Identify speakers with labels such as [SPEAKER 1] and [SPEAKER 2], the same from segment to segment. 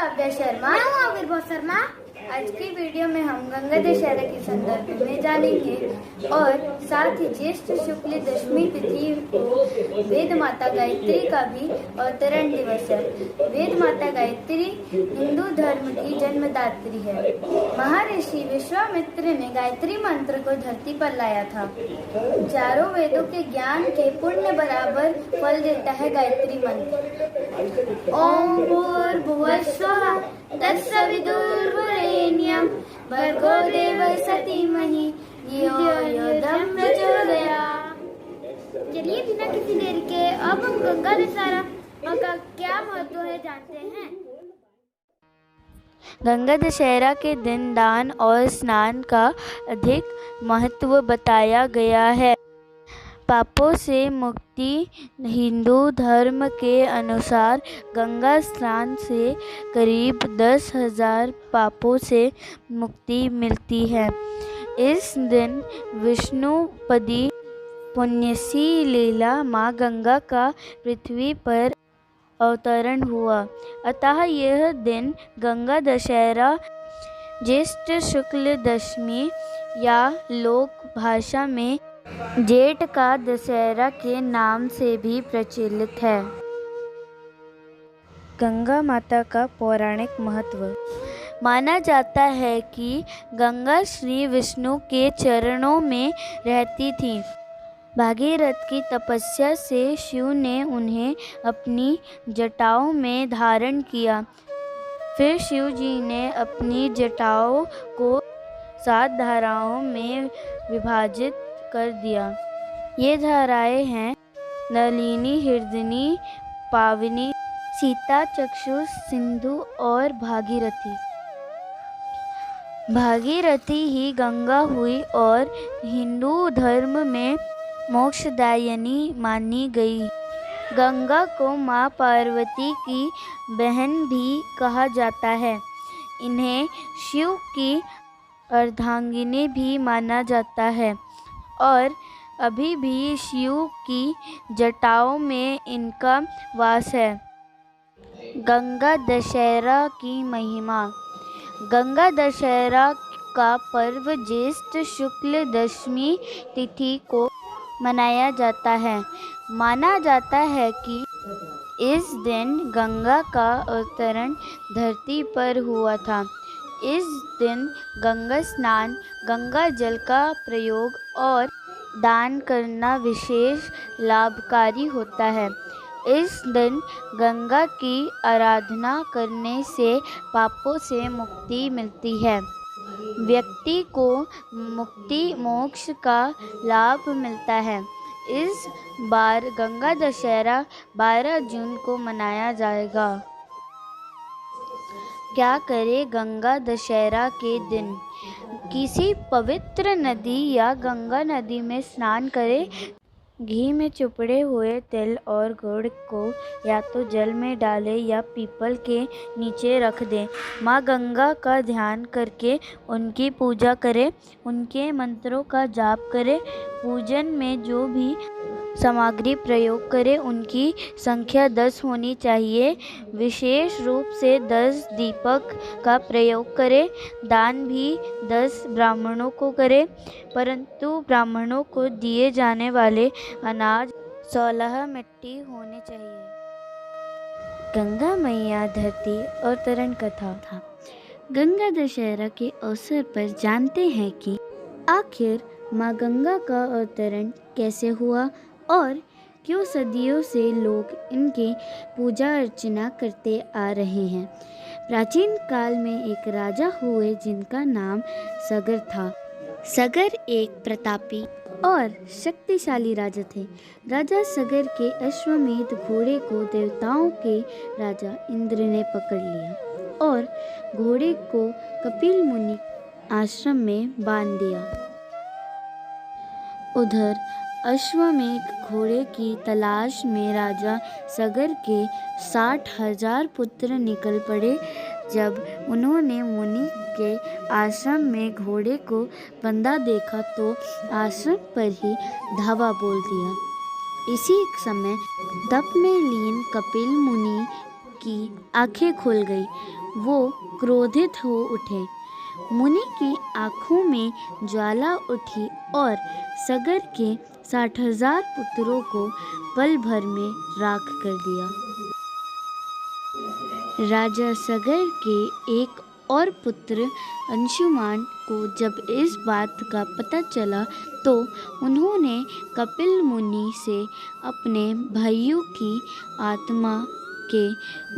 [SPEAKER 1] काव्या शर्मा।
[SPEAKER 2] मैं हूँ आविर्भाव शर्मा।
[SPEAKER 1] आज की वीडियो में हम गंगा दशहरा के संदर्भ में जानेंगे और साथ ही ज्येष्ठ शुक्ल दशमी तिथि को वेद माता गायत्री का भी अवतरण दिवस है। वेद माता गायत्री हिंदू धर्म की जन्मदात्री है। महर्षि विश्वामित्र ने गायत्री मंत्र को धरती पर लाया था। चारों वेदों के ज्ञान के पुण्य बराबर फल देता है गायत्री मंत्र। ओम भूर्भुवः स्वः तत्सवितुर्वरेण्यं भर्गो देवस्य धीमहि धियो यो न प्रचोदयात्।
[SPEAKER 2] चलिए बिना किसी देरी के अब हम गंगा दशहरा का क्या महत्व है जानते हैं।
[SPEAKER 1] गंगा दशहरा के दिन दान और स्नान का अधिक महत्व बताया गया है। पापों से मुक्ति। हिंदू धर्म के अनुसार गंगा स्नान से करीब 10,000 पापों से मुक्ति मिलती है। इस दिन विष्णुपदी पुण्यसी लीला माँ गंगा का पृथ्वी पर अवतरण हुआ, अतः यह दिन गंगा दशहरा ज्येष्ठ शुक्ल दशमी या लोक भाषा में जेठ का दशहरा के नाम से भी प्रचलित है। गंगा माता का पौराणिक महत्व। माना जाता है कि गंगा श्री विष्णु के चरणों में रहती थी। भागीरथ की तपस्या से शिव ने उन्हें अपनी जटाओं में धारण किया। फिर शिव जी ने अपनी जटाओं को 7 धाराओं में विभाजित कर दिया। ये धाराएं हैं नलिनी, हृदयनी, पावनी, सीता, चक्षु, सिंधु और भागीरथी। भागीरथी ही गंगा हुई और हिंदू धर्म में मोक्षदायिनी मानी गई। गंगा को माँ पार्वती की बहन भी कहा जाता है। इन्हें शिव की अर्धांगिनी भी माना जाता है और अभी भी शिव की जटाओं में इनका वास है। गंगा दशहरा की महिमा। गंगा दशहरा का पर्व ज्येष्ठ शुक्ल दशमी तिथि को मनाया जाता है। माना जाता है कि इस दिन गंगा का अवतरण धरती पर हुआ था। इस दिन गंगा स्नान, गंगा जल का प्रयोग और दान करना विशेष लाभकारी होता है। इस दिन गंगा की आराधना करने से पापों से मुक्ति मिलती है। व्यक्ति को मुक्ति मोक्ष का लाभ मिलता है। इस बार गंगा दशहरा 12 जून को मनाया जाएगा। क्या करें गंगा दशहरा के दिन? किसी पवित्र नदी या गंगा नदी में स्नान करें। घी में चुपड़े हुए तिल और गुड़ को या तो जल में डालें या पीपल के नीचे रख दें। माँ गंगा का ध्यान करके उनकी पूजा करें, उनके मंत्रों का जाप करें। पूजन में जो भी सामग्री प्रयोग करें उनकी संख्या 10 होनी चाहिए। विशेष रूप से 10 दीपक का प्रयोग करें। दान भी 10 ब्राह्मणों को करें, परंतु ब्राह्मणों को दिए जाने वाले अनाज 16 मिट्टी होने चाहिए। गंगा मैया धरती अवतरण कथा था। गंगा दशहरा के अवसर पर जानते हैं कि आखिर माँ गंगा का अवतरण कैसे हुआ और क्यों सदियों से लोग इनकी पूजा अर्चना करते आ रहे हैं। प्राचीन काल में एक राजा हुए जिनका नाम सगर था। सगर एक प्रतापी और शक्तिशाली राजा थे। राजा सगर के अश्वमेध घोड़े को देवताओं के राजा इंद्र ने पकड़ लिया और घोड़े को कपिल मुनि आश्रम में बांध दिया। उधर अश्वमेध घोड़े की तलाश में राजा सगर के 60,000 पुत्र निकल पड़े। जब उन्होंने मुनि के आश्रम में घोड़े को बंधा देखा तो आश्रम पर ही धावा बोल दिया। इसी समय तप में लीन कपिल मुनि की आंखें खुल गई। वो क्रोधित हो उठे। मुनि की आंखों में ज्वाला उठी और सगर के 60,000 पुत्रों को पल भर में राख कर दिया। राजा सगर के एक और पुत्र अंशुमान को जब इस बात का पता चला तो उन्होंने कपिल मुनि से अपने भाइयों की आत्मा के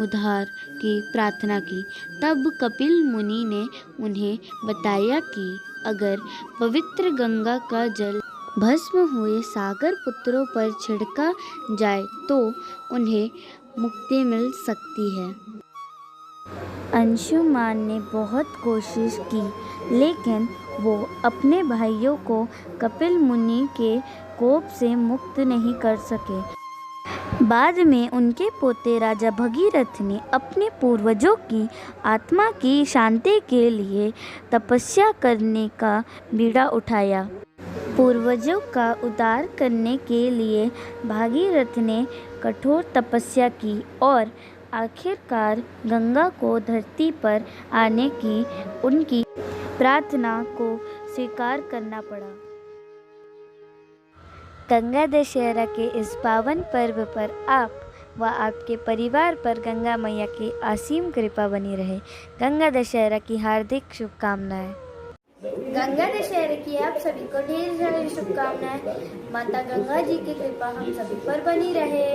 [SPEAKER 1] उद्धार की प्रार्थना की। तब कपिल मुनि ने उन्हें बताया कि अगर पवित्र गंगा का जल भस्म हुए सागर पुत्रों पर छिड़का जाए तो उन्हें मुक्ति मिल सकती है। अंशुमान ने बहुत कोशिश की, लेकिन वो अपने भाइयों को कपिल मुनि के कोप से मुक्त नहीं कर सके। बाद में उनके पोते राजा भगीरथ ने अपने पूर्वजों की आत्मा की शांति के लिए तपस्या करने का बीड़ा उठाया। पूर्वजों का उद्धार करने के लिए भागीरथ ने कठोर तपस्या की और आखिरकार गंगा को धरती पर आने की उनकी प्रार्थना को स्वीकार करना पड़ा। गंगा दशहरा के इस पावन पर्व पर आप व आपके परिवार पर गंगा मैया की असीम कृपा बनी रहे। गंगा दशहरा की हार्दिक शुभकामनाएं।
[SPEAKER 2] गंगा दशहरे की आप सभी को ढेर सारी शुभकामनाएं। माता गंगा जी की कृपा हम सभी पर बनी रहे।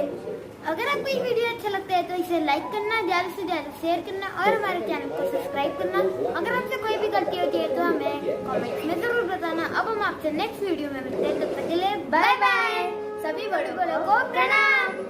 [SPEAKER 2] अगर आपको ये वीडियो अच्छा लगता है तो इसे लाइक करना, ज़्यादा से ज़्यादा शेयर करना और हमारे चैनल को सब्सक्राइब करना। अगर आपसे कोई भी गलती होती है तो हमें कमेंट्स में ज़रूर बताना। अब हम आपसे नेक्स्ट वीडियो में मिलते हैं, तब तक के लिए बाय बाय। सभी बड़ों को प्रणाम।